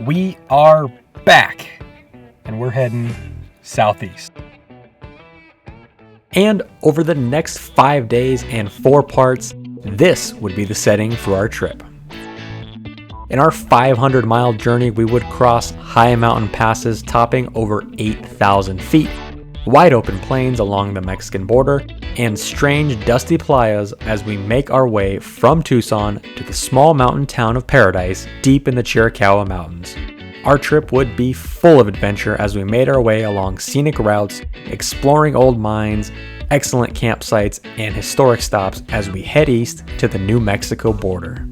We are back, and we're heading southeast. And over the next 5 days and 4 parts, this would be the setting for our trip. In our 500-mile journey, we would cross high mountain passes topping over 8,000 feet, wide open plains along the Mexican border, and strange dusty playas as we make our way from Tucson to the small mountain town of Paradise deep in the Chiricahua Mountains. Our trip would be full of adventure as we made our way along scenic routes, exploring old mines, excellent campsites, and historic stops as we head east to the New Mexico border.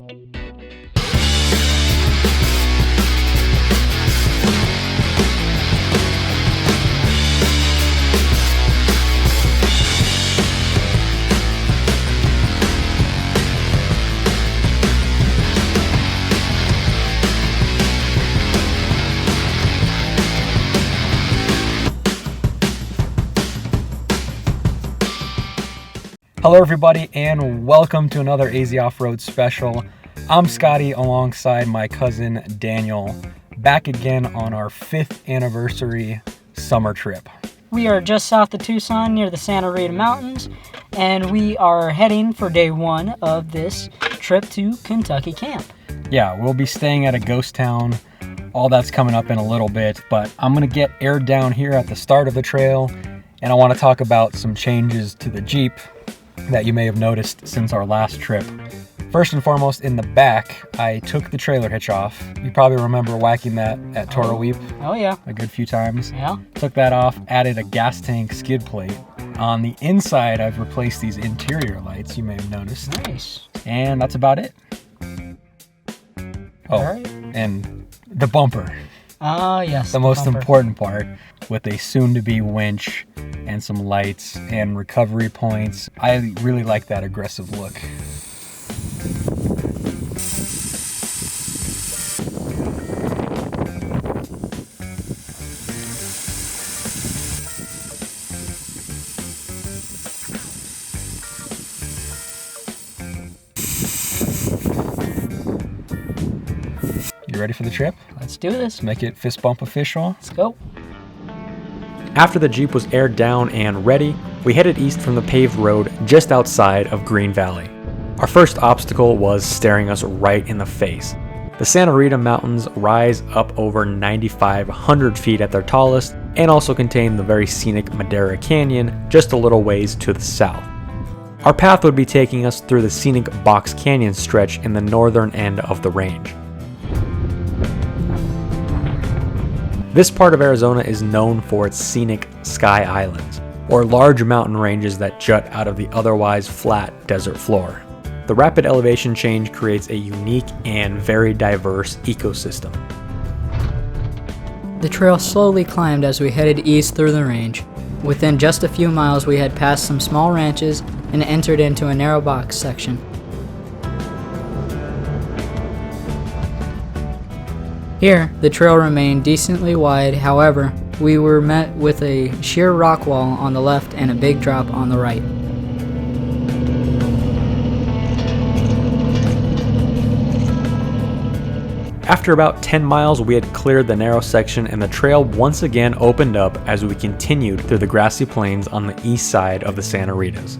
Hello everybody, and welcome to another AZ Off-Road special. I'm Scotty alongside my cousin Daniel, back again on our 5th anniversary summer trip. We are just south of Tucson near the Santa Rita Mountains, and we are heading for day 1 of this trip to Kentucky Camp. Yeah, we'll be staying at a ghost town. All that's coming up in a little bit, but I'm going to get aired down here at the start of the trail, and I want to talk about some changes to the Jeep that you may have noticed since our last trip. First and foremost, in the back, I took the trailer hitch off. You probably remember whacking that at Toro Weep. Oh yeah. A good few times. Yeah. Took that off, added a gas tank skid plate. On the inside, I've replaced these interior lights, you may have noticed. Nice. And that's about it. Oh, All right. and the bumper. Ah, yes. The most bumper. important part, with a soon-to-be winch and some lights and recovery points. I really like that aggressive look. You ready for the trip? Let's do this. Let's make it fist bump official. Let's go. After the Jeep was aired down and ready, we headed east from the paved road just outside of Green Valley. Our first obstacle was staring us right in the face. The Santa Rita Mountains rise up over 9,500 feet at their tallest and also contain the very scenic Madera Canyon just a little ways to the south. Our path would be taking us through the scenic Box Canyon stretch in the northern end of the range. This part of Arizona is known for its scenic sky islands, or large mountain ranges that jut out of the otherwise flat desert floor. The rapid elevation change creates a unique and very diverse ecosystem. The trail slowly climbed as we headed east through the range. Within just a few miles, we had passed some small ranches and entered into a narrow box section. Here, the trail remained decently wide, however, we were met with a sheer rock wall on the left and a big drop on the right. After about 10 miles, we had cleared the narrow section and the trail once again opened up as we continued through the grassy plains on the east side of the Santa Ritas.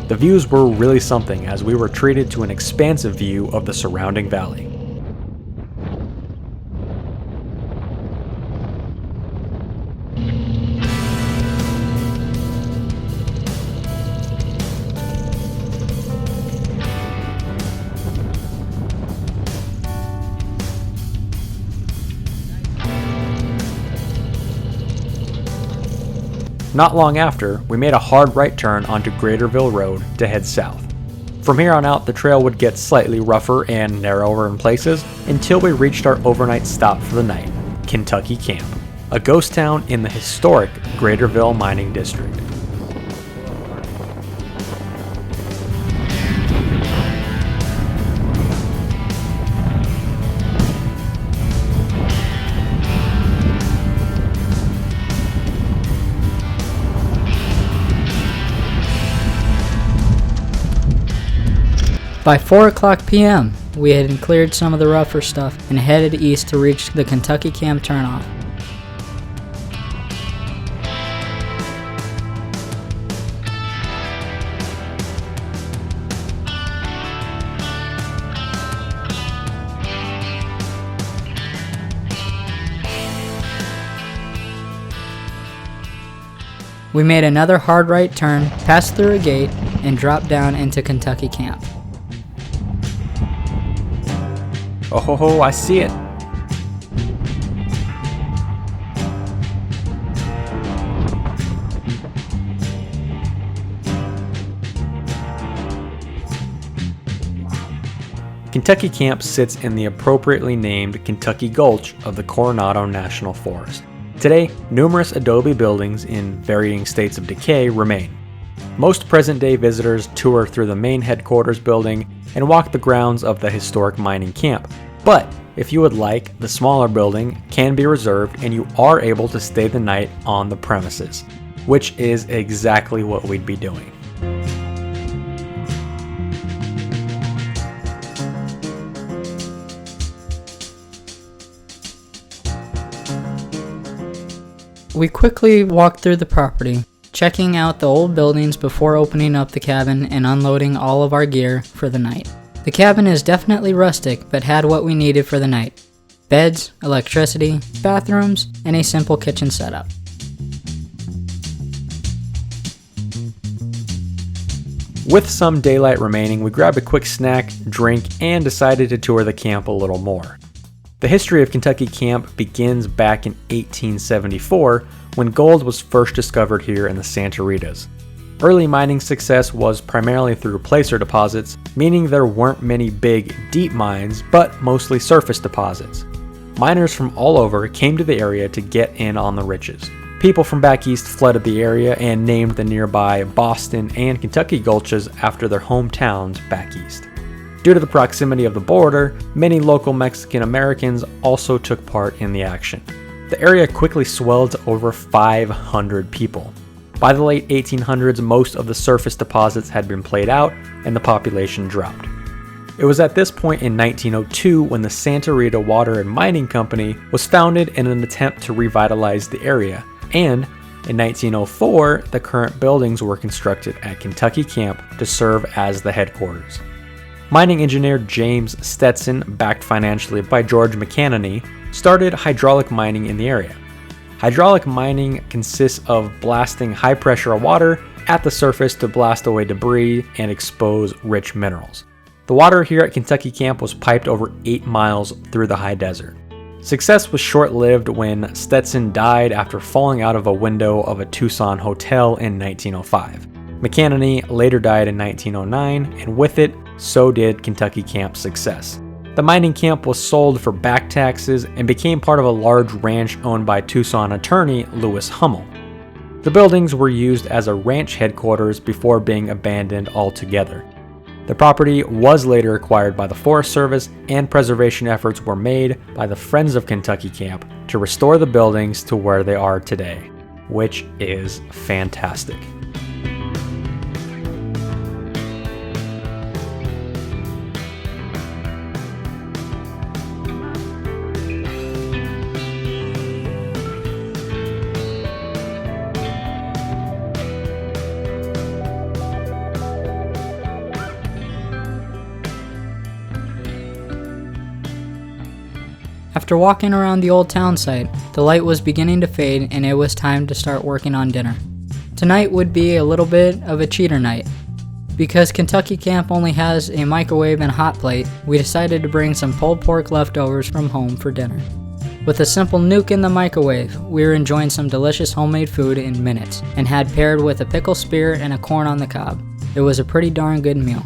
The views were really something as we were treated to an expansive view of the surrounding valley. Not long after, we made a hard right turn onto Graterville Road to head south. From here on out, the trail would get slightly rougher and narrower in places until we reached our overnight stop for the night, Kentucky Camp, a ghost town in the historic Graterville Mining District. By 4 o'clock p.m., we had cleared some of the rougher stuff and headed east to reach the Kentucky Camp turnoff. We made another hard right turn, passed through a gate, and dropped down into Kentucky Camp. Oh ho ho, I see it. Kentucky Camp sits in the appropriately named Kentucky Gulch of the Coronado National Forest. Today, numerous adobe buildings in varying states of decay remain. Most present-day visitors tour through the main headquarters building and walk the grounds of the historic mining camp. But if you would like, the smaller building can be reserved and you are able to stay the night on the premises, which is exactly what we'd be doing. We quickly walked through the property, checking out the old buildings before opening up the cabin and unloading all of our gear for the night. The cabin is definitely rustic, but had what we needed for the night: beds, electricity, bathrooms, and a simple kitchen setup. With some daylight remaining, we grabbed a quick snack, drink, and decided to tour the camp a little more. The history of Kentucky Camp begins back in 1874 when gold was first discovered here in the Santa Ritas. Early mining success was primarily through placer deposits, meaning there weren't many big, deep mines, but mostly surface deposits. Miners from all over came to the area to get in on the riches. People from back east flooded the area and named the nearby Boston and Kentucky gulches after their hometowns back east. Due to the proximity of the border, many local Mexican Americans also took part in the action. The area quickly swelled to over 500 people. By the late 1800s, most of the surface deposits had been played out and the population dropped. It was at this point in 1902 when the Santa Rita Water and Mining Company was founded in an attempt to revitalize the area, and in 1904, the current buildings were constructed at Kentucky Camp to serve as the headquarters. Mining engineer James Stetson, backed financially by George McCannany, started hydraulic mining in the area. Hydraulic mining consists of blasting high-pressure water at the surface to blast away debris and expose rich minerals. The water here at Kentucky Camp was piped over 8 miles through the high desert. Success was short-lived when Stetson died after falling out of a window of a Tucson hotel in 1905. McCannany later died in 1909, and with it, so did Kentucky Camp's success. The mining camp was sold for back taxes and became part of a large ranch owned by Tucson attorney Lewis Hummel. The buildings were used as a ranch headquarters before being abandoned altogether. The property was later acquired by the Forest Service, and preservation efforts were made by the Friends of Kentucky Camp to restore the buildings to where they are today, which is fantastic. After walking around the old town site, the light was beginning to fade and it was time to start working on dinner. Tonight would be a little bit of a cheater night. Because Kentucky Camp only has a microwave and hot plate, we decided to bring some pulled pork leftovers from home for dinner. With a simple nuke in the microwave, we were enjoying some delicious homemade food in minutes, and had paired with a pickle spear and a corn on the cob. It was a pretty darn good meal.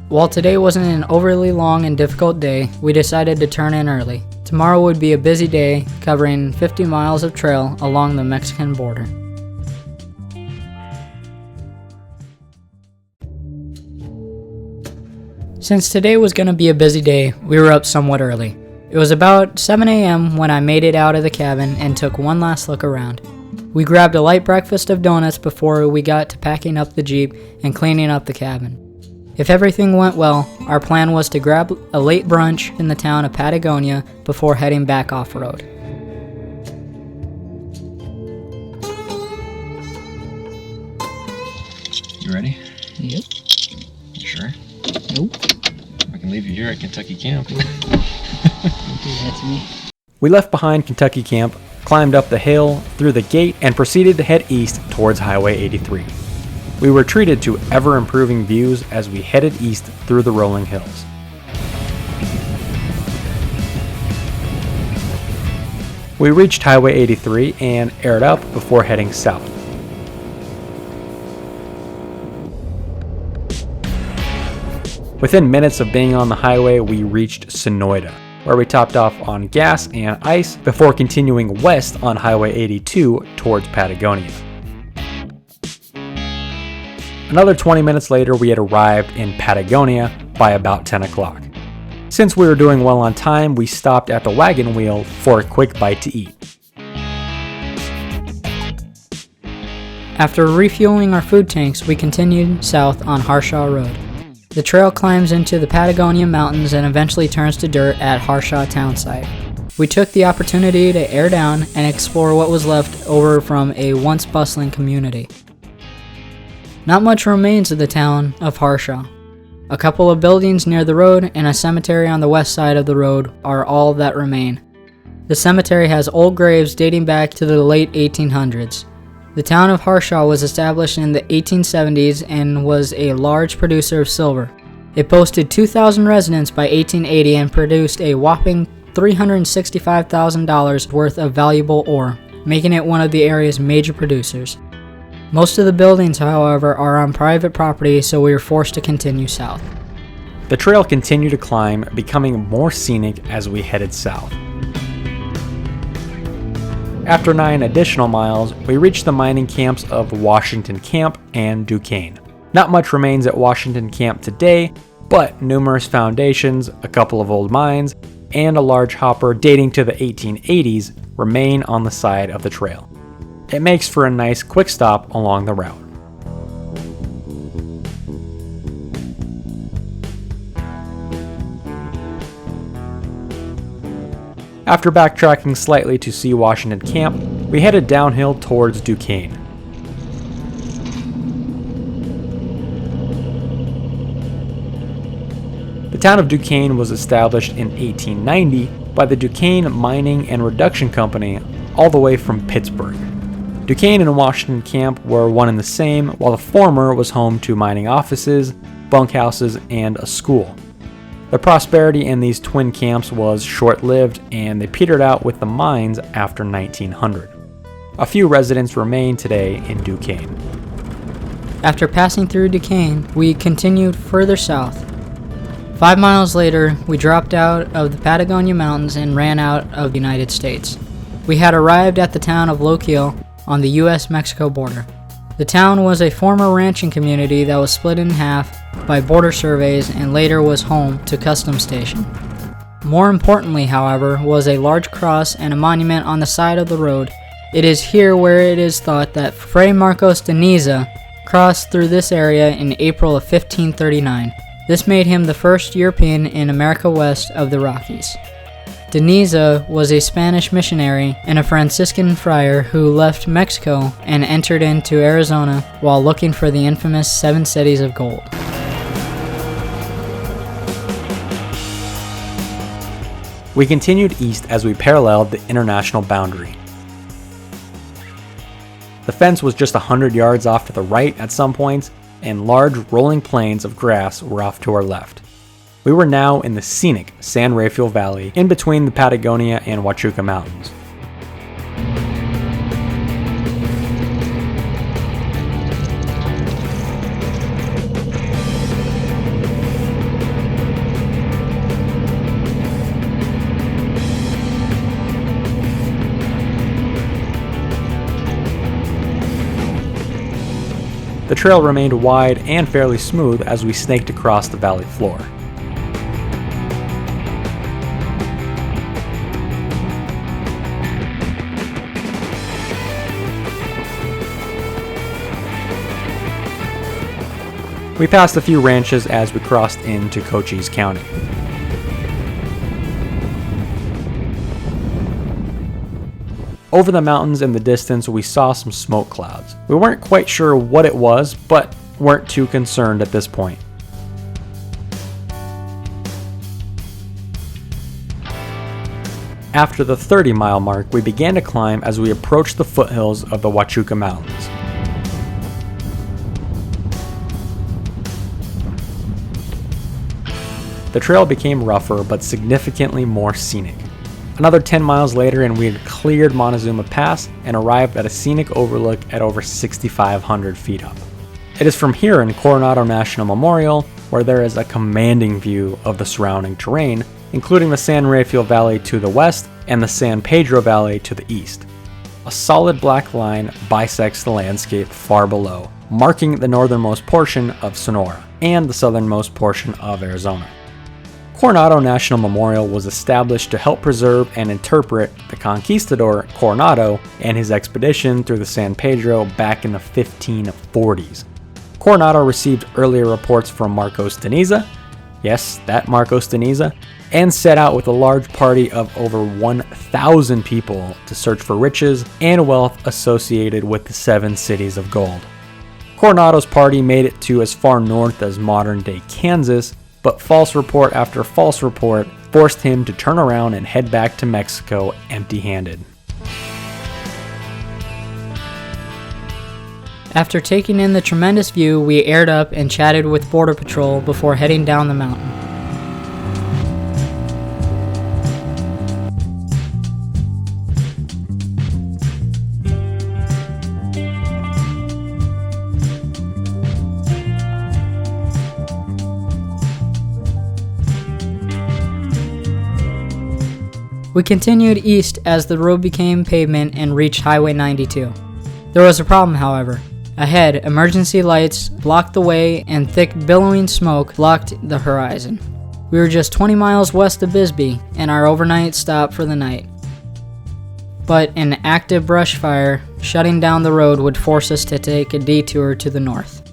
While today wasn't an overly long and difficult day, we decided to turn in early. Tomorrow would be a busy day, covering 50 miles of trail along the Mexican border. Since today was going to be a busy day, we were up somewhat early. It was about 7 a.m. when I made it out of the cabin and took one last look around. We grabbed a light breakfast of donuts before we got to packing up the Jeep and cleaning up the cabin. If everything went well, our plan was to grab a late brunch in the town of Patagonia before heading back off-road. You ready? Yep. You sure? Nope. I can leave you here at Kentucky Camp. Don't do that to me. We left behind Kentucky Camp, climbed up the hill, through the gate, and proceeded to head east towards Highway 83. We were treated to ever-improving views as we headed east through the rolling hills. We reached Highway 83 and aired up before heading south. Within minutes of being on the highway, we reached Sonoyta, where we topped off on gas and ice before continuing west on Highway 82 towards Patagonia. Another 20 minutes later, we had arrived in Patagonia by about 10 o'clock. Since we were doing well on time, we stopped at the wagon wheel for a quick bite to eat. After refueling our food tanks, we continued south on Harshaw Road. The trail climbs into the Patagonia Mountains and eventually turns to dirt at Harshaw Townsite. We took the opportunity to air down and explore what was left over from a once bustling community. Not much remains of the town of Harshaw. A couple of buildings near the road and a cemetery on the west side of the road are all that remain. The cemetery has old graves dating back to the late 1800s. The town of Harshaw was established in the 1870s and was a large producer of silver. It boasted 2,000 residents by 1880 and produced a whopping $365,000 worth of valuable ore, making it one of the area's major producers. Most of the buildings, however, are on private property, so we were forced to continue south. The trail continued to climb, becoming more scenic as we headed south. After 9 additional miles, we reached the mining camps of Washington Camp and Duquesne. Not much remains at Washington Camp today, but numerous foundations, a couple of old mines, and a large hopper dating to the 1880s remain on the side of the trail. It makes for a nice quick stop along the route. After backtracking slightly to see Washington Camp, we headed downhill towards Duquesne. The town of Duquesne was established in 1890 by the Duquesne Mining and Reduction Company, all the way from Pittsburgh. Duquesne and Washington Camp were one and the same, while the former was home to mining offices, bunkhouses, and a school. The prosperity in these twin camps was short-lived, and they petered out with the mines after 1900. A few residents remain today in Duquesne. After passing through Duquesne, we continued further south. 5 miles later, we dropped out of the Patagonia Mountains and ran out of the United States. We had arrived at the town of Lochiel on the U.S.-Mexico border. The town was a former ranching community that was split in half by border surveys and later was home to Customs Station. More importantly, however, was a large cross and a monument on the side of the road. It is here where it is thought that Fray Marcos de Niza crossed through this area in April of 1539. This made him the first European in America west of the Rockies. De Niza was a Spanish missionary and a Franciscan friar who left Mexico and entered into Arizona while looking for the infamous 7 cities of gold. We continued east as we paralleled the international boundary. The fence was just 100 yards off to the right at some points, and large rolling plains of grass were off to our left. We were now in the scenic San Rafael Valley in between the Patagonia and Huachuca Mountains. The trail remained wide and fairly smooth as we snaked across the valley floor. We passed a few ranches as we crossed into Cochise County. Over the mountains in the distance, we saw some smoke clouds. We weren't quite sure what it was, but weren't too concerned at this point. After the 30-mile mark, we began to climb as we approached the foothills of the Huachuca Mountains. The trail became rougher, but significantly more scenic. Another 10 miles later and we had cleared Montezuma Pass and arrived at a scenic overlook at over 6,500 feet up. It is from here in Coronado National Memorial where there is a commanding view of the surrounding terrain, including the San Rafael Valley to the west and the San Pedro Valley to the east. A solid black line bisects the landscape far below, marking the northernmost portion of Sonora and the southernmost portion of Arizona. Coronado National Memorial was established to help preserve and interpret the conquistador Coronado and his expedition through the San Pedro back in the 1540s. Coronado received earlier reports from Marcos de Niza, yes, that Marcos de Niza, and set out with a large party of over 1,000 people to search for riches and wealth associated with the 7 cities of gold. Coronado's party made it to as far north as modern-day Kansas, but false report after false report forced him to turn around and head back to Mexico empty-handed. After taking in the tremendous view, we aired up and chatted with Border Patrol before heading down the mountain. We continued east as the road became pavement and reached Highway 92. There was a problem, however. Ahead, emergency lights blocked the way and thick billowing smoke blocked the horizon. We were just 20 miles west of Bisbee and our overnight stop for the night. But an active brush fire shutting down the road would force us to take a detour to the north.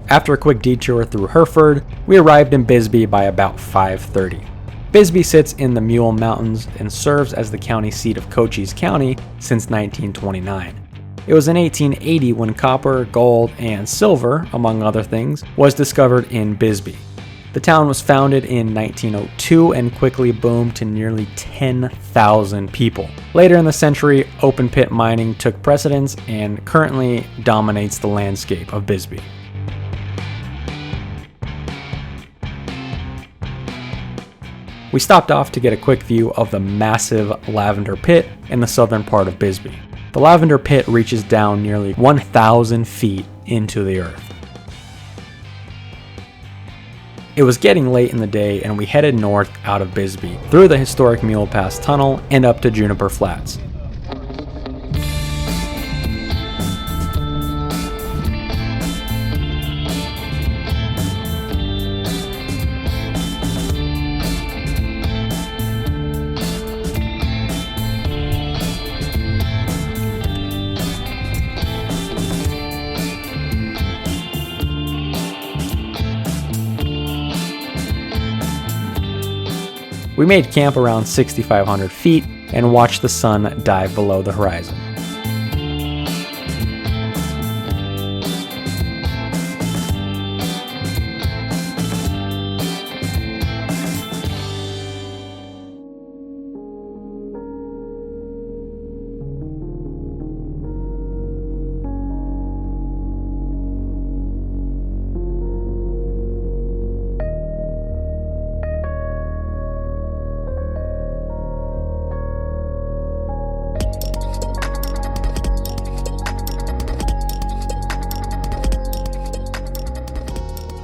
After a quick detour through Hereford, we arrived in Bisbee by about 5:30. Bisbee sits in the Mule Mountains and serves as the county seat of Cochise County since 1929. It was in 1880 when copper, gold, and silver, among other things, was discovered in Bisbee. The town was founded in 1902 and quickly boomed to nearly 10,000 people. Later in the century, open pit mining took precedence and currently dominates the landscape of Bisbee. We stopped off to get a quick view of the massive Lavender Pit in the southern part of Bisbee. The Lavender Pit reaches down nearly 1,000 feet into the earth. It was getting late in the day and we headed north out of Bisbee, through the historic Mule Pass Tunnel and up to Juniper Flats. We made camp around 6,500 feet and watched the sun dive below the horizon.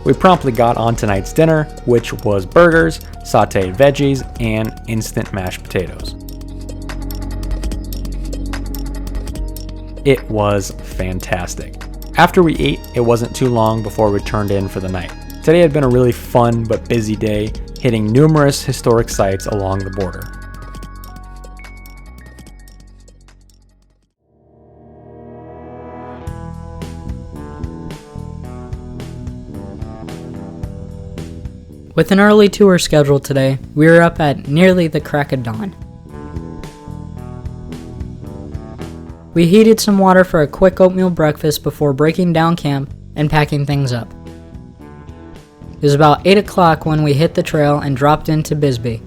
We promptly got on tonight's dinner, which was burgers, sauteed veggies, and instant mashed potatoes. It was fantastic. After we ate, it wasn't too long before we turned in for the night. Today had been a really fun but busy day, hitting numerous historic sites along the border. With an early tour scheduled today, we were up at nearly the crack of dawn. We heated some water for a quick oatmeal breakfast before breaking down camp and packing things up. It was about 8 o'clock when we hit the trail and dropped into Bisbee.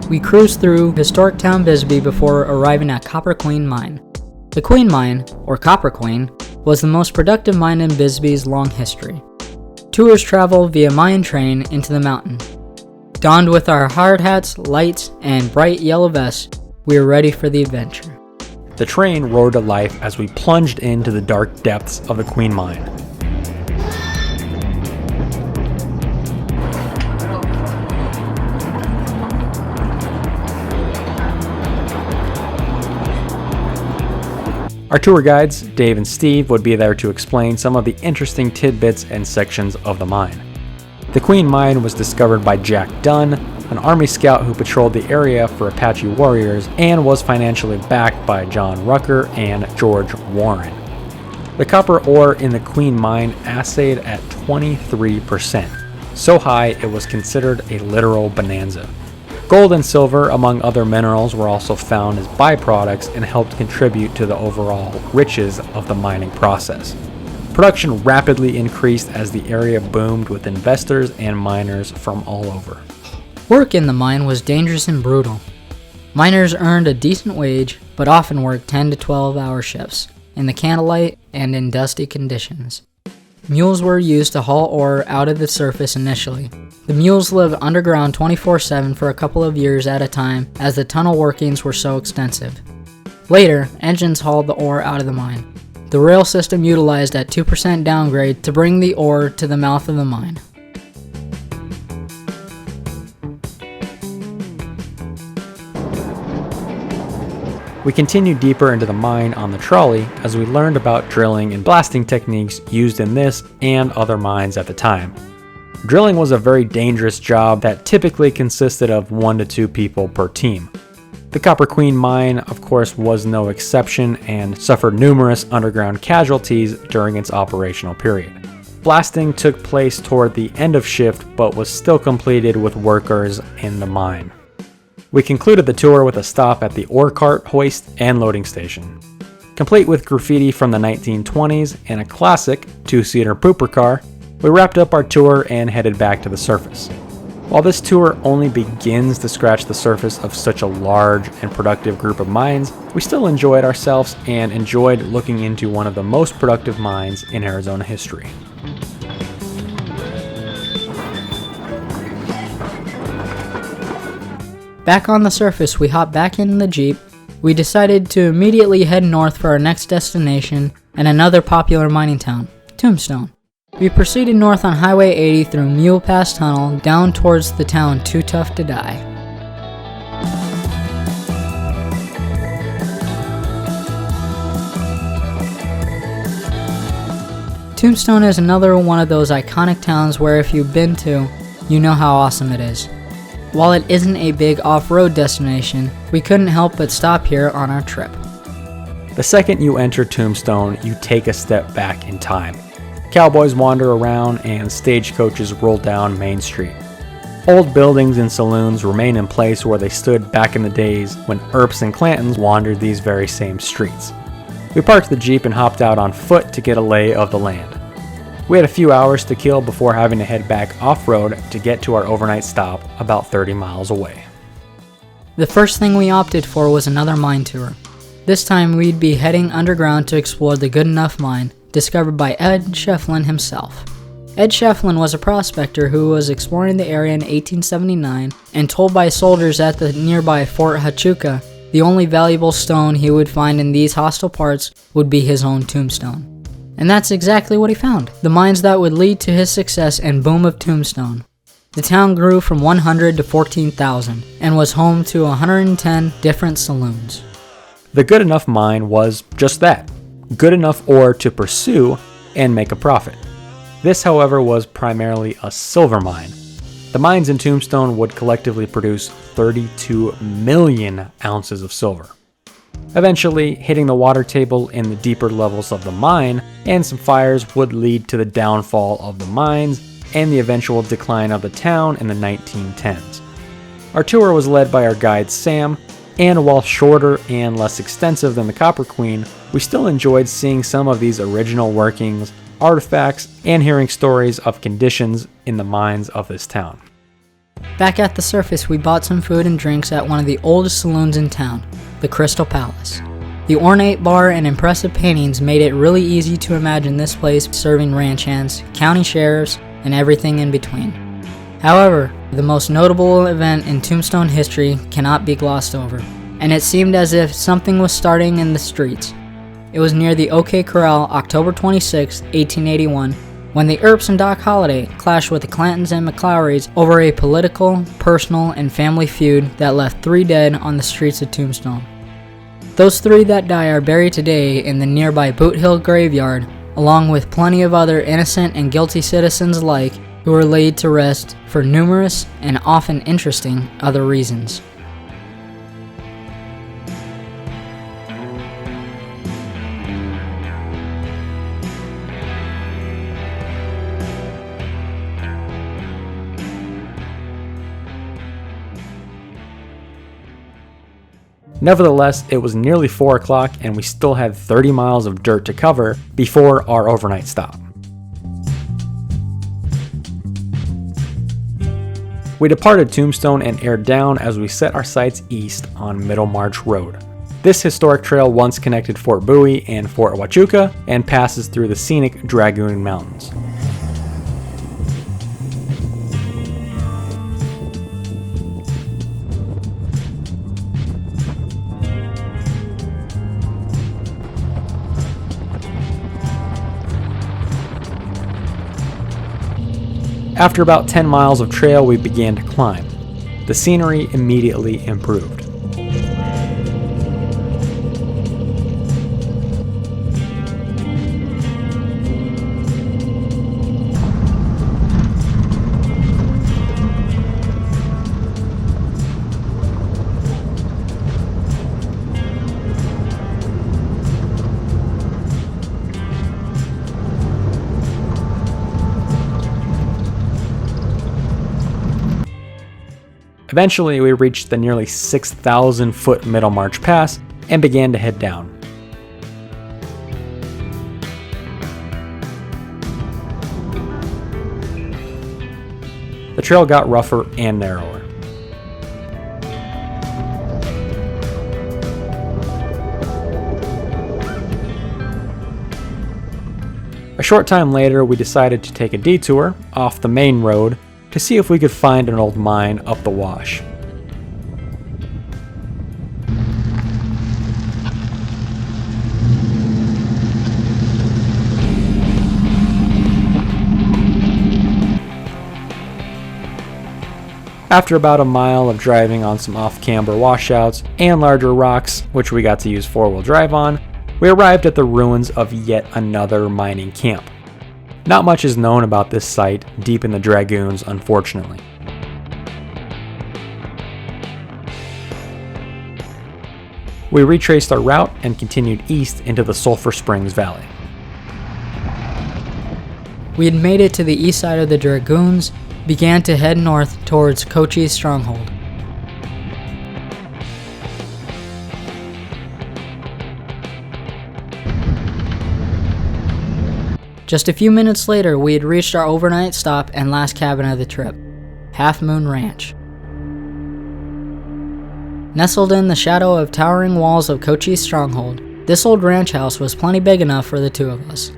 We cruised through historic town Bisbee before arriving at Copper Queen Mine. The Queen Mine, or Copper Queen, was the most productive mine in Bisbee's long history. Tours travel via mine train into the mountain. Donned with our hard hats, lights, and bright yellow vests, we were ready for the adventure. The train roared to life as we plunged into the dark depths of the Queen Mine. Our tour guides, Dave and Steve, would be there to explain some of the interesting tidbits and sections of the mine. The Queen Mine was discovered by Jack Dunn, an Army scout who patrolled the area for Apache warriors and was financially backed by John Rucker and George Warren. The copper ore in the Queen Mine assayed at 23%, so high it was considered a literal bonanza. Gold and silver, among other minerals, were also found as byproducts and helped contribute to the overall riches of the mining process. Production rapidly increased as the area boomed with investors and miners from all over. Work in the mine was dangerous and brutal. Miners earned a decent wage, but often worked 10 to 12-hour shifts in the candlelight and in dusty conditions. Mules were used to haul ore out of the surface initially. The mules lived underground 24/7 for a couple of years at a time as the tunnel workings were so extensive. Later, engines hauled the ore out of the mine. The rail system utilized at 2% downgrade to bring the ore to the mouth of the mine. We continued deeper into the mine on the trolley as we learned about drilling and blasting techniques used in this and other mines at the time. Drilling was a very dangerous job that typically consisted of 1 to 2 people per team. The Copper Queen Mine, of course, was no exception and suffered numerous underground casualties during its operational period. Blasting took place toward the end of shift but was still completed with workers in the mine. We concluded the tour with a stop at the ore cart, hoist, and loading station. Complete with graffiti from the 1920s and a classic 2-seater pooper car, we wrapped up our tour and headed back to the surface. While this tour only begins to scratch the surface of such a large and productive group of mines, we still enjoyed ourselves and enjoyed looking into one of the most productive mines in Arizona history. Back on the surface, we hopped back in the Jeep. We decided to immediately head north for our next destination and another popular mining town, Tombstone. We proceeded north on Highway 80 through Mule Pass Tunnel down towards the town Too Tough to Die. Tombstone is another one of those iconic towns where if you've been to, you know how awesome it is. While it isn't a big off-road destination, we couldn't help but stop here on our trip. The second you enter Tombstone, you take a step back in time. Cowboys wander around and stagecoaches roll down Main Street. Old buildings and saloons remain in place where they stood back in the days when Earps and Clantons wandered these very same streets. We parked the Jeep and hopped out on foot to get a lay of the land. We had a few hours to kill before having to head back off-road to get to our overnight stop about 30 miles away. The first thing we opted for was another mine tour. This time we'd be heading underground to explore the Good Enough Mine, discovered by Ed Shefflin himself. Ed Shefflin was a prospector who was exploring the area in 1879 and told by soldiers at the nearby Fort Huachuca the only valuable stone he would find in these hostile parts would be his own tombstone. And that's exactly what he found, the mines that would lead to his success and boom of Tombstone. The town grew from 100 to 14,000 and was home to 110 different saloons. The Good Enough Mine was just that, good enough ore to pursue and make a profit. This, however, was primarily a silver mine. The mines in Tombstone would collectively produce 32 million ounces of silver. Eventually, hitting the water table in the deeper levels of the mine and some fires would lead to the downfall of the mines and the eventual decline of the town in the 1910s. Our tour was led by our guide Sam, and while shorter and less extensive than the Copper Queen, we still enjoyed seeing some of these original workings, artifacts, and hearing stories of conditions in the mines of this town. Back at the surface, we bought some food and drinks at one of the oldest saloons in town, the Crystal Palace. The ornate bar and impressive paintings made it really easy to imagine this place serving ranch hands, county sheriffs, and everything in between. However, the most notable event in Tombstone history cannot be glossed over, and it seemed as if something was starting in the streets. It was near the OK Corral, October 26, 1881, when the Earps and Doc Holliday clashed with the Clantons and McLaurys over a political, personal, and family feud that left 3 dead on the streets of Tombstone. Those 3 that die are buried today in the nearby Boot Hill graveyard, along with plenty of other innocent and guilty citizens alike who were laid to rest for numerous and often interesting other reasons. Nevertheless, it was nearly 4 o'clock and we still had 30 miles of dirt to cover before our overnight stop. We departed Tombstone and aired down as we set our sights east on Middlemarch Road. This historic trail once connected Fort Bowie and Fort Huachuca and passes through the scenic Dragoon Mountains. After about 10 miles of trail, we began to climb. The scenery immediately improved. Eventually, we reached the nearly 6,000 foot Middlemarch Pass and began to head down. The trail got rougher and narrower. A short time later, we decided to take a detour off the main road to see if we could find an old mine up the wash. After about a mile of driving on some off-camber washouts and larger rocks, which we got to use 4-wheel drive on, we arrived at the ruins of yet another mining camp. Not much is known about this site deep in the Dragoons, unfortunately. We retraced our route and continued east into the Sulphur Springs Valley. We had made it to the east side of the Dragoons, began to head north towards Cochise Stronghold. Just a few minutes later, we had reached our overnight stop and last cabin of the trip, Half Moon Ranch. Nestled in the shadow of towering walls of Cochise Stronghold, this old ranch house was plenty big enough for the 2 of us.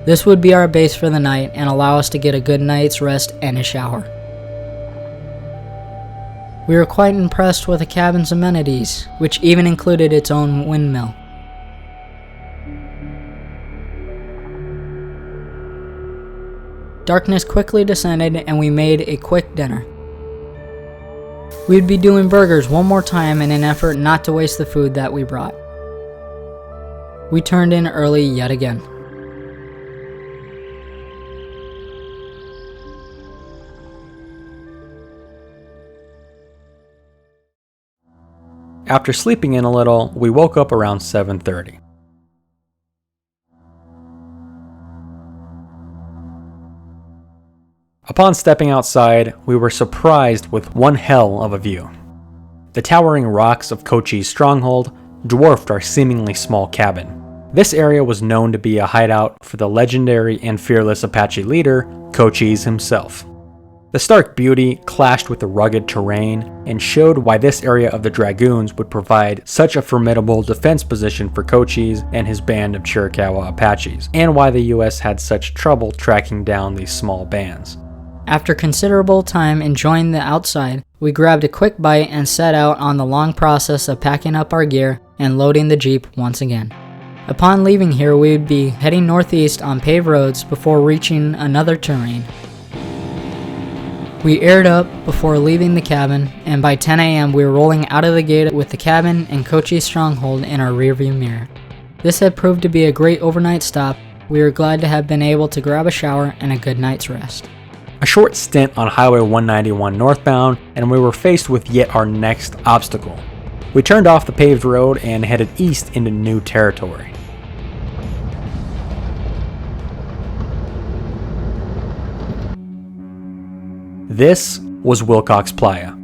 This would be our base for the night and allow us to get a good night's rest and a shower. We were quite impressed with the cabin's amenities, which even included its own windmill. Darkness quickly descended and we made a quick dinner. We'd be doing burgers one more time in an effort not to waste the food that we brought. We turned in early yet again. After sleeping in a little, we woke up around 7:30. Upon stepping outside, we were surprised with one hell of a view. The towering rocks of Cochise Stronghold dwarfed our seemingly small cabin. This area was known to be a hideout for the legendary and fearless Apache leader, Cochise himself. The stark beauty clashed with the rugged terrain and showed why this area of the Dragoons would provide such a formidable defense position for Cochise and his band of Chiricahua Apaches, and why the US had such trouble tracking down these small bands. After considerable time enjoying the outside, we grabbed a quick bite and set out on the long process of packing up our gear and loading the Jeep once again. Upon leaving here, we would be heading northeast on paved roads before reaching another terrain. We aired up before leaving the cabin, and by 10 a.m. we were rolling out of the gate with the cabin and Cochise Stronghold in our rearview mirror. This had proved to be a great overnight stop. We were glad to have been able to grab a shower and a good night's rest. A short stint on Highway 191 northbound, and we were faced with yet our next obstacle. We turned off the paved road and headed east into new territory. This was Wilcox Playa.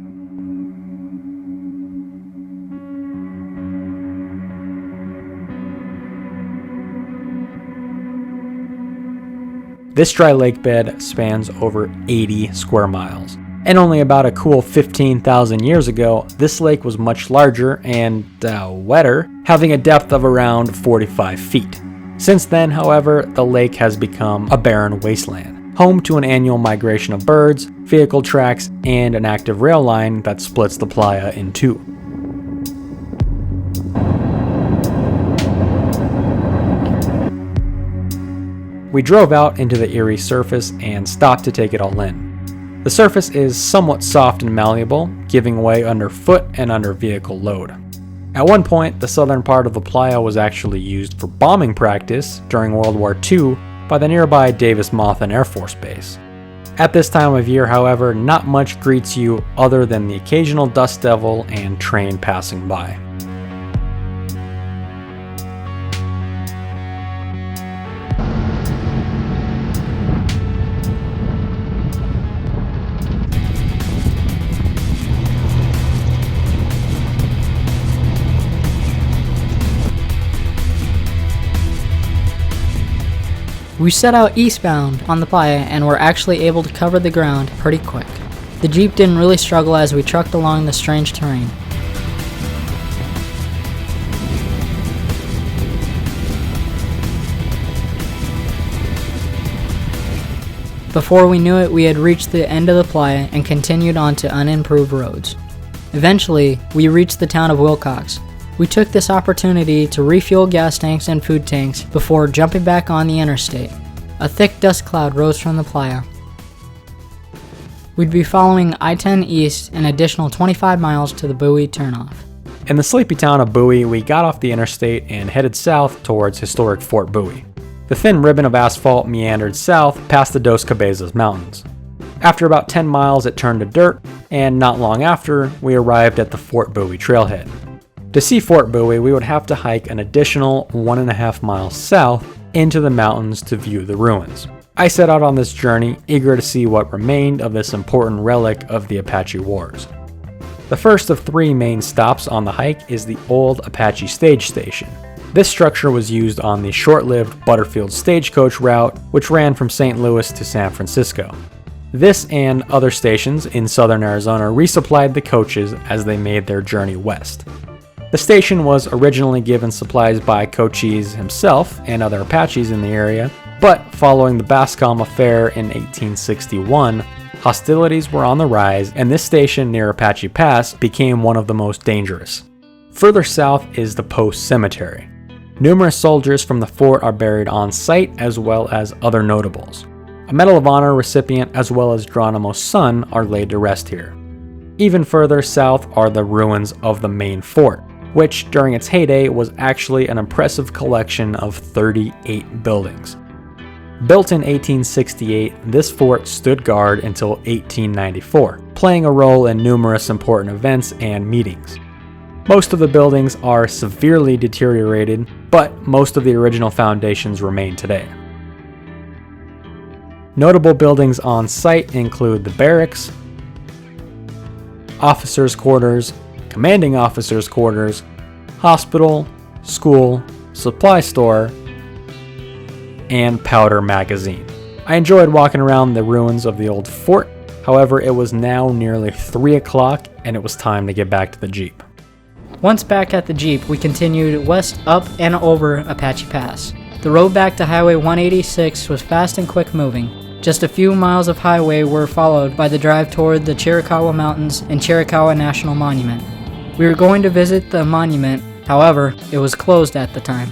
This dry lake bed spans over 80 square miles, and only about a cool 15,000 years ago, this lake was much larger and wetter, having a depth of around 45 feet. Since then, however, the lake has become a barren wasteland, home to an annual migration of birds, vehicle tracks, and an active rail line that splits the playa in two. We drove out into the eerie surface and stopped to take it all in. The surface is somewhat soft and malleable, giving way underfoot and under vehicle load. At one point, the southern part of the playa was actually used for bombing practice during World War II by the nearby Davis-Monthan Air Force Base. At this time of year, however, not much greets you other than the occasional dust devil and train passing by. We set out eastbound on the playa and were actually able to cover the ground pretty quick. The Jeep didn't really struggle as we trucked along the strange terrain. Before we knew it, we had reached the end of the playa and continued on to unimproved roads. Eventually, we reached the town of Wilcox. We took this opportunity to refuel gas tanks and food tanks before jumping back on the interstate. A thick dust cloud rose from the playa. We'd be following I-10 east an additional 25 miles to the Bowie turnoff. In the sleepy town of Bowie, we got off the interstate and headed south towards historic Fort Bowie. The thin ribbon of asphalt meandered south past the Dos Cabezas Mountains. After about 10 miles, it turned to dirt, and not long after, we arrived at the Fort Bowie trailhead. To see Fort Bowie, we would have to hike an additional 1.5 miles south into the mountains to view the ruins. I set out on this journey, eager to see what remained of this important relic of the Apache Wars. The first of 3 main stops on the hike is the old Apache stage station. This structure was used on the short-lived Butterfield stagecoach route, which ran from St. Louis to San Francisco. This and other stations in southern Arizona resupplied the coaches as they made their journey west. The station was originally given supplies by Cochise himself and other Apaches in the area, but following the Bascom affair in 1861, Hostilities were on the rise, and this station near Apache Pass became one of the most dangerous. Further south is the Post Cemetery. Numerous soldiers from the fort are buried on site, as well as other notables. A Medal of Honor recipient as well as Geronimo's son are laid to rest here. Even further south are the ruins of the main fort, which during its heyday was actually an impressive collection of 38 buildings. Built in 1868, this fort stood guard until 1894, playing a role in numerous important events and meetings. Most of the buildings are severely deteriorated, but most of the original foundations remain today. Notable buildings on site include the barracks, officers' quarters, commanding officers' quarters, hospital, school, supply store, and powder magazine. I enjoyed walking around the ruins of the old fort. However, it was now nearly 3 o'clock and it was time to get back to the Jeep. Once back at the Jeep, we continued west up and over Apache Pass. The road back to Highway 186 was fast and quick moving. Just a few miles of highway were followed by the drive toward the Chiricahua Mountains and Chiricahua National Monument. We were going to visit the monument, however, it was closed at the time.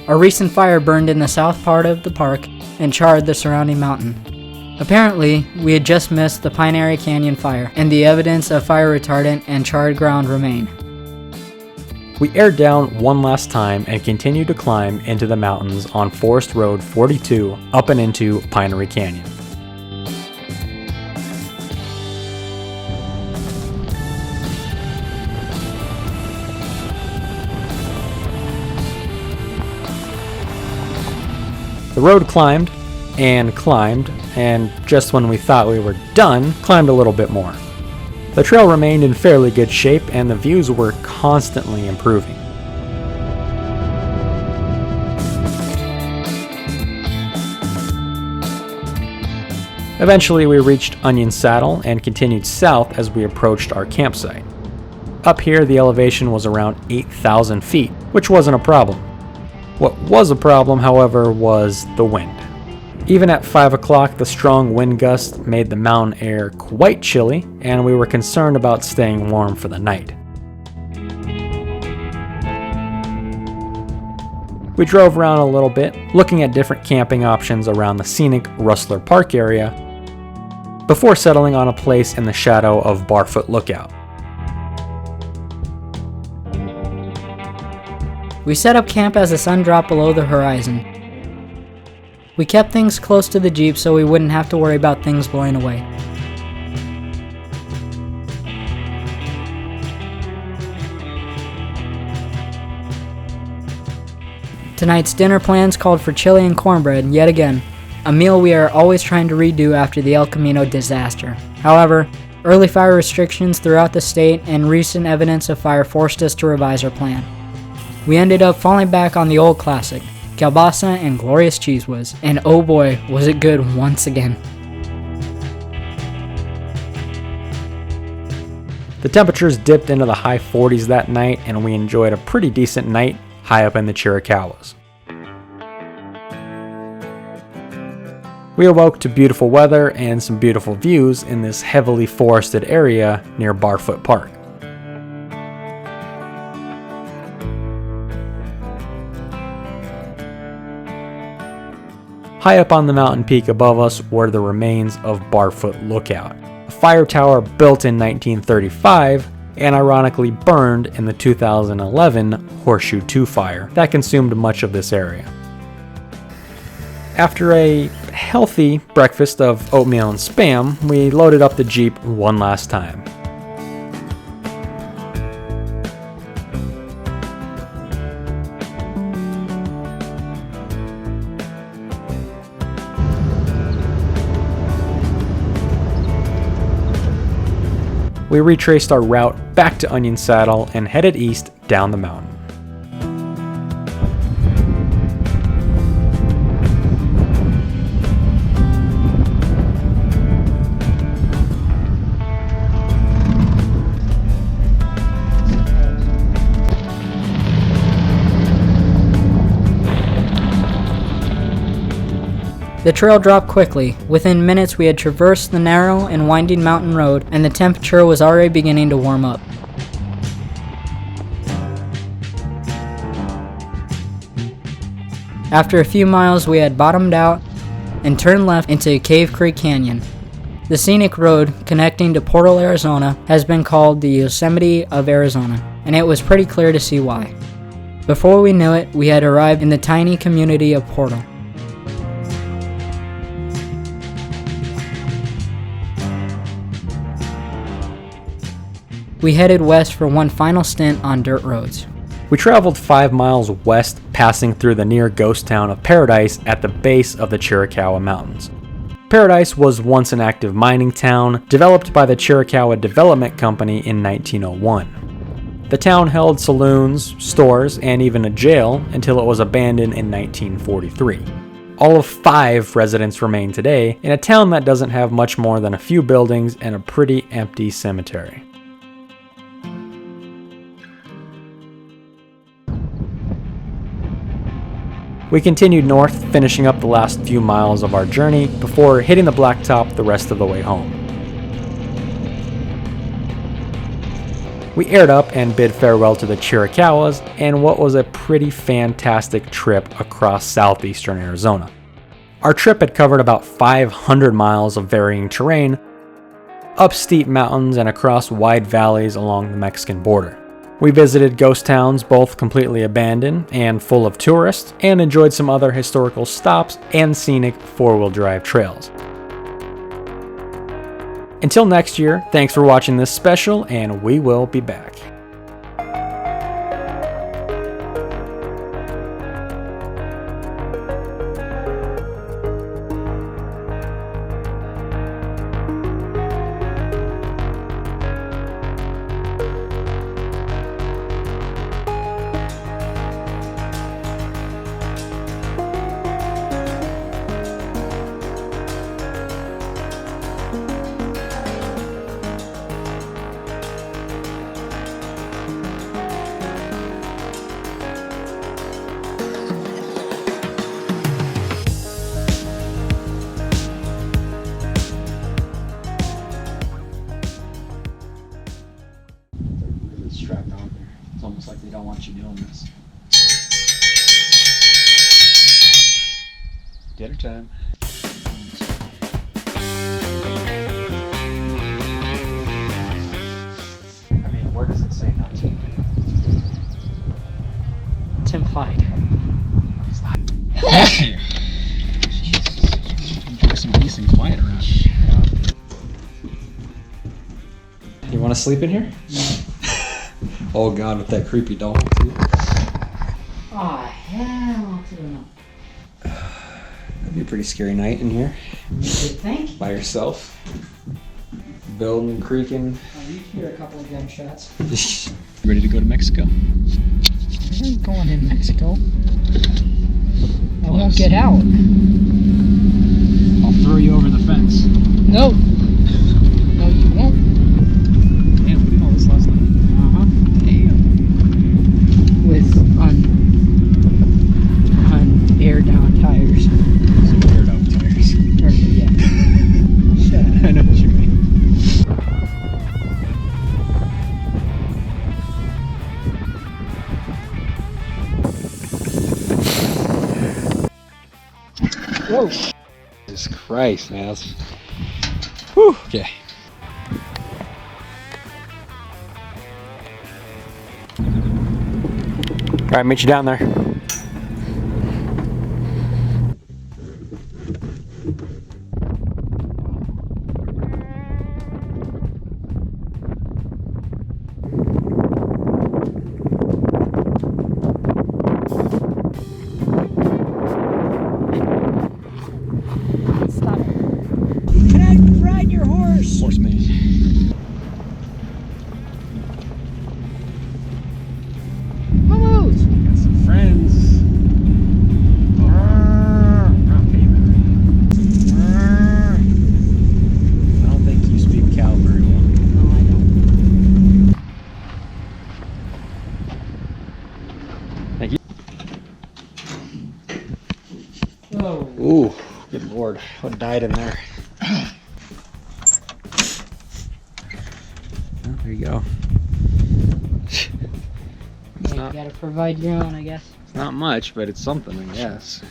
A recent fire burned in the south part of the park and charred the surrounding mountain. Apparently, we had just missed the Pine Area Canyon fire, and the evidence of fire retardant and charred ground remain. We aired down one last time and continued to climb into the mountains on Forest Road 42 up and into Pinery Canyon. The road climbed, and just when we thought we were done, climbed a little bit more. The trail remained in fairly good shape, and the views were constantly improving. Eventually, we reached Onion Saddle and continued south as we approached our campsite. Up here, the elevation was around 8,000 feet, which wasn't a problem. What was a problem, however, was the wind. Even at 5 o'clock, the strong wind gusts made the mountain air quite chilly, and we were concerned about staying warm for the night. We drove around a little bit, looking at different camping options around the scenic Rustler Park area, before settling on a place in the shadow of Barfoot Lookout. We set up camp as the sun dropped below the horizon. We kept things close to the Jeep so we wouldn't have to worry about things blowing away. Tonight's dinner plans called for chili and cornbread yet again, a meal we are always trying to redo after the El Camino disaster. However, early fire restrictions throughout the state and recent evidence of fire forced us to revise our plan. We ended up falling back on the old classic, kielbasa and glorious cheese whiz, and oh boy, was it good once again. The temperatures dipped into the high 40s that night, and we enjoyed a pretty decent night high up in the Chiricahuas. We awoke to beautiful weather and some beautiful views in this heavily forested area near Barfoot Park. High up on the mountain peak above us were the remains of Barfoot Lookout, a fire tower built in 1935 and ironically burned in the 2011 Horseshoe 2 fire that consumed much of this area. After a healthy breakfast of oatmeal and Spam, we loaded up the Jeep one last time. We retraced our route back to Onion Saddle and headed east down the mountain. The trail dropped quickly. Within minutes we had traversed the narrow and winding mountain road, and the temperature was already beginning to warm up. After a few miles we had bottomed out and turned left into Cave Creek Canyon. The scenic road connecting to Portal, Arizona has been called the Yosemite of Arizona, and it was pretty clear to see why. Before we knew it, we had arrived in the tiny community of Portal. We headed west for one final stint on dirt roads. We traveled 5 miles west, passing through the near ghost town of Paradise at the base of the Chiricahua Mountains. Paradise was once an active mining town, developed by the Chiricahua Development Company in 1901. The town held saloons, stores, and even a jail until it was abandoned in 1943. All of 5 residents remain today, in a town that doesn't have much more than a few buildings and a pretty empty cemetery. We continued north, finishing up the last few miles of our journey before hitting the blacktop the rest of the way home. We aired up and bid farewell to the Chiricahuas and what was a pretty fantastic trip across southeastern Arizona. Our trip had covered about 500 miles of varying terrain, up steep mountains and across wide valleys along the Mexican border. We visited ghost towns, both completely abandoned and full of tourists, and enjoyed some other historical stops and scenic four-wheel drive trails. Until next year, thanks for watching this special, and we will be back. Strapped on there. It's almost like they don't want you doing this. Dinner time. I mean, where does it say not to? It's implied. Enjoy some peace and quiet around here. You want to sleep in here? Oh god, with that creepy dog too. Oh, hell to the no. That'd be a pretty scary night in here. You think? By yourself. Building, creaking. Oh, you hear a couple of gunshots. Ready to go to Mexico? I ain't going in Mexico. I won't get out. I'll throw you over the fence. No. No, you won't. Damn, we did all this last night. With air down tires. Some air down tires. Or, yeah. Shut up. I know what you mean. Whoa. Jesus Christ, man. Whew. Okay. Alright, meet you down there. Stop. Can I ride your horse? Horse man. Moose. Got some friends. I don't think you speak cow very well. No, I don't. Thank you. Whoa. Ooh, Good Lord, what died in there? Oh, there you go. It's You gotta provide your own, I guess. It's not much, but it's something, I guess.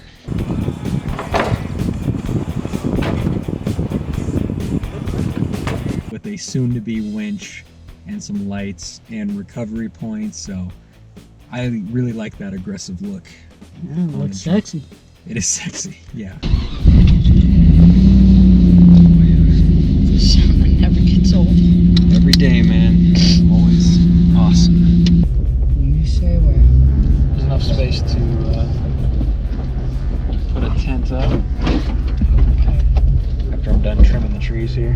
With a soon-to-be winch and some lights and recovery points, so I really like that aggressive look. Yeah, it looks sexy. It is sexy, yeah. Sound that never gets old. Every day, man. Always awesome. You say where? There's enough space to put a tent up after I'm done trimming the trees here.